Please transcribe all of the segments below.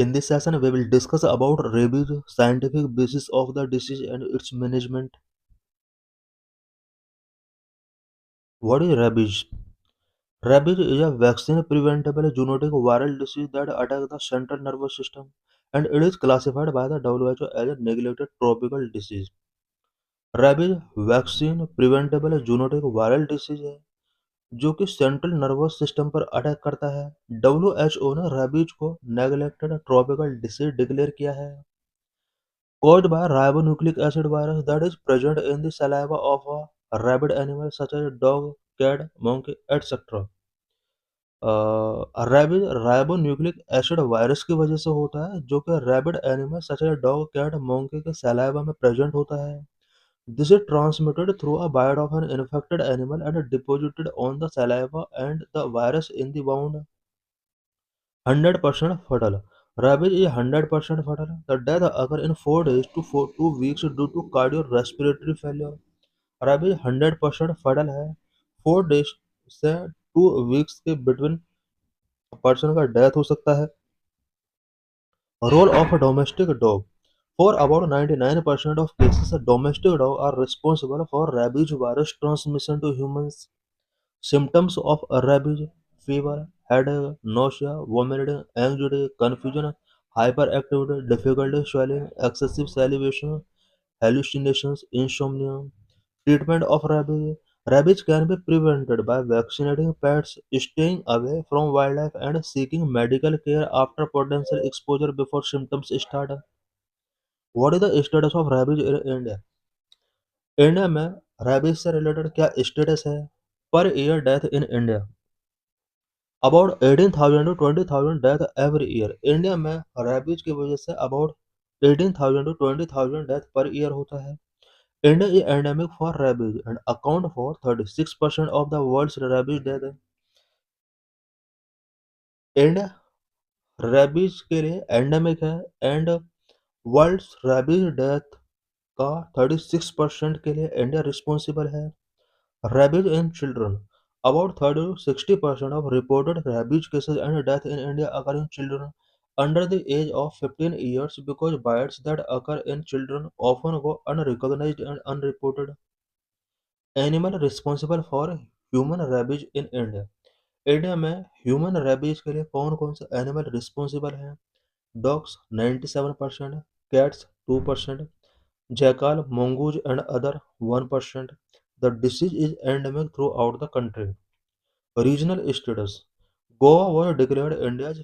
In this session, we will discuss about rabies, scientific basis of the disease and its management. What is rabies? Rabies is a vaccine-preventable zoonotic viral disease that attacks the central nervous system, and it is classified by the WHO as a neglected tropical disease. Rabies vaccine preventable zoonotic viral disease है जो कि central nervous system पर attack करता है। WHO ने rabies को neglected tropical disease declare किया है caused by ribonucleic acid virus that is present in the saliva of a rabid animal such as dog, cat, monkey, etc. Rabies ribonucleic acid virus की वजह से होता है जो कि rabid animal such as dog cat monkey के saliva में present होता है this is transmitted through a bite of an infected animal and deposited on the saliva and the virus in the bound 100% fatal. Rabies is 100% fatal. The death occur in 4 days to 2 weeks due to cardiorespiratory failure. Rabies 100% fatal है 4 days से 2 weeks के between person का death हो सकता है role of a domestic dog For about 99% of cases, domestic dogs are responsible for rabies virus transmission to humans. Symptoms of rabies: fever, headache, nausea, vomiting, anxiety, confusion, hyperactivity, difficulty swallowing, excessive salivation, hallucinations, insomnia. Treatment of rabies: rabies can be prevented by vaccinating pets, staying away from wildlife, and seeking medical care after potential exposure before symptoms start. What is the status of rabies in India? India में rabies से related क्या status है? Per year death in India about 18,000 to 20,000 death every year. India में rabies की वजह से about 18,000 to 20,000 death per year होता है। India is endemic for rabies and account for 36% of the world's rabies death. India rabies के लिए endemic है and world's rabies death का 36% के लिए इंडिया रिस्पॉन्सिबल है। Rabies in children: About 30 to 60% of reported rabies cases and deaths in India occur in children under the age of 15 years because bites that occur in children often go unrecognized and unreported. Animal responsible for human rabies in India. India में human rabies के लिए कौन कौन से animal responsible हैं? Dogs 97%, cats 2%, jackal, mongoose and other 1%. The disease is endemic throughout the country. Regional status: Goa was declared India's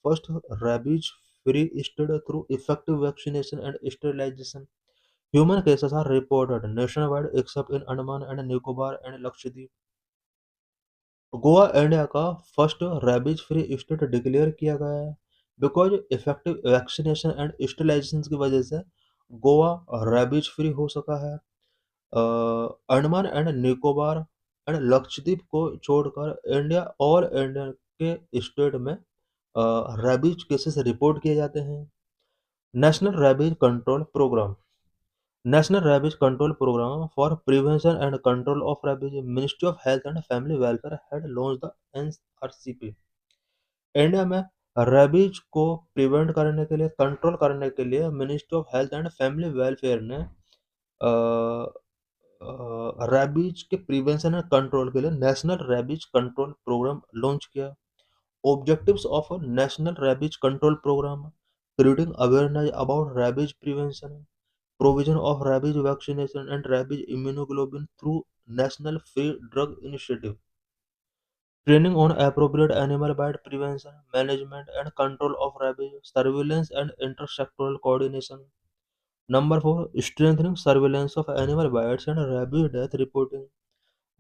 first rabies-free state through effective vaccination and sterilization. Human cases are reported nationwide except in Andaman and Nicobar and Lakshadweep. Goa India का first rabies free state declare किया गया है because effective vaccination and sterilisation की वजह से Goa rabies free हो सका है। अंडमान एंड निकोबार एंड लक्षद्वीप को छोड़कर इंडिया ऑल इंडिया के स्टेट में रेबीज केसेस रिपोर्ट किए जाते हैं। National rabies control programme national rabies control programme for prevention and control of rabies ministry of health and family welfare had launch the NRCP. India में rabies को prevent करने के लिए control करने के लिए ministry of health and family welfare ने rabies के प्रिवेंशन एंड कंट्रोल के लिए national rabies control programme launch किया। Objectives of national rabies control programme: creating awareness about rabies prevention, provision of rabies vaccination and rabies immunoglobulin through National Free Drug Initiative, training on appropriate animal bite prevention, management and control of rabies, surveillance and intersectoral coordination. Number 4. Strengthening surveillance of animal bites and rabies death reporting.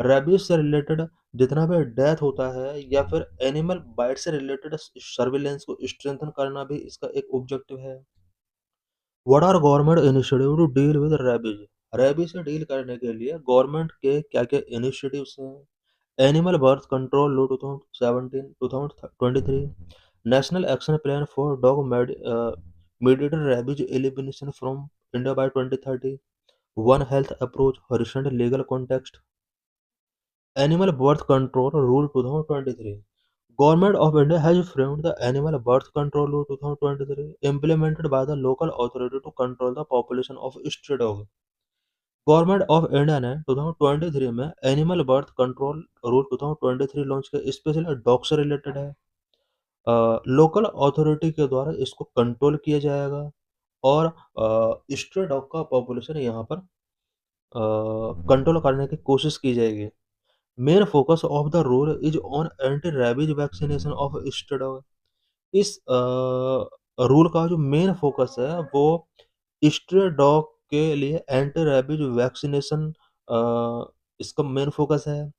Rabies से related जितना भी death होता है या फिर animal bite से related surveillance को strengthen करना भी इसका एक ऑब्जेक्टिव है। What are government initiative to deal with rabies? Rabies से डील करने के लिए गवर्नमेंट के क्या क्या इनिशिएटिव्स हैं? Animal birth control law 2017 2023, national action plan for dog mediated rabies elimination from India by 2030, One Health approach, recent legal context, Animal Birth Control Rule 2023. Government of India has framed the animal birth control law 2023 implemented by the local authority to control the population of stray dogs. Government of India ने 2023 में animal birth control rule 2023 launch किया, specially dog से related है। Local authority के द्वारा इसको control किया जाएगा और स्ट्रे डॉग का पॉपुलेशन यहाँ पर कंट्रोल करने की कोशिश की जाएगी। Main focus of the rule is on anti rabies vaccination of stray dog. इस रूल का जो मेन फोकस है वो स्ट्रे डॉग के लिए एंटी रैबीज वैक्सीनेशन इसका मेन फोकस है।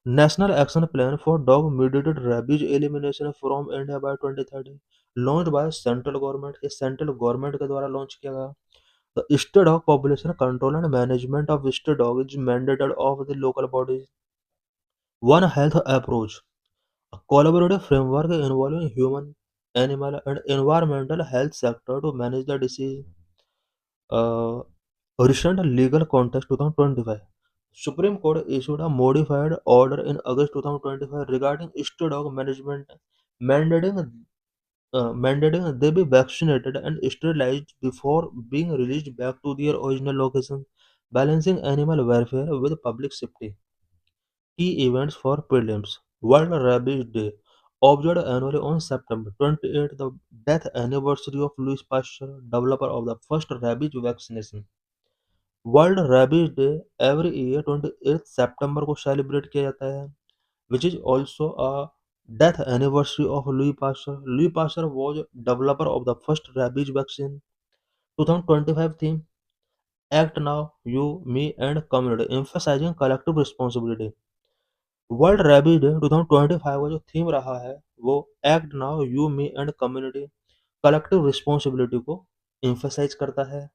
National action plan for dog mediated rabies elimination from India by 2030 launch by central government. ये सेंट्रल गवर्नमेंट के द्वारा लॉन्च किया गया। The stay dog population control and management of stay dog is mandated of the local bodies. One health approach, a collaborative framework involving human, animal, and environmental health sector to manage the disease. Uh, Recent legal context 2025. Supreme Court issued a modified order in August 2025 regarding stray dog management, mandating mandating they be vaccinated and sterilized before being released back to their original location, balancing animal welfare with public safety. Key events for prelims: World Rabies Day, observed annually on September 28, the death anniversary of Louis Pasteur, developer of the first rabies vaccination. World rabies day every year 28 सितंबर को celebrate किया जाता है, which is also a death anniversary of Louis Pasteur. Louis Pasteur was developer of the first rabies vaccine. 2025 theme act now you me and community emphasising collective responsibility. World rabies day 2025 का जो theme रहा है वो act now you me and community collective responsibility को emphasise करता है।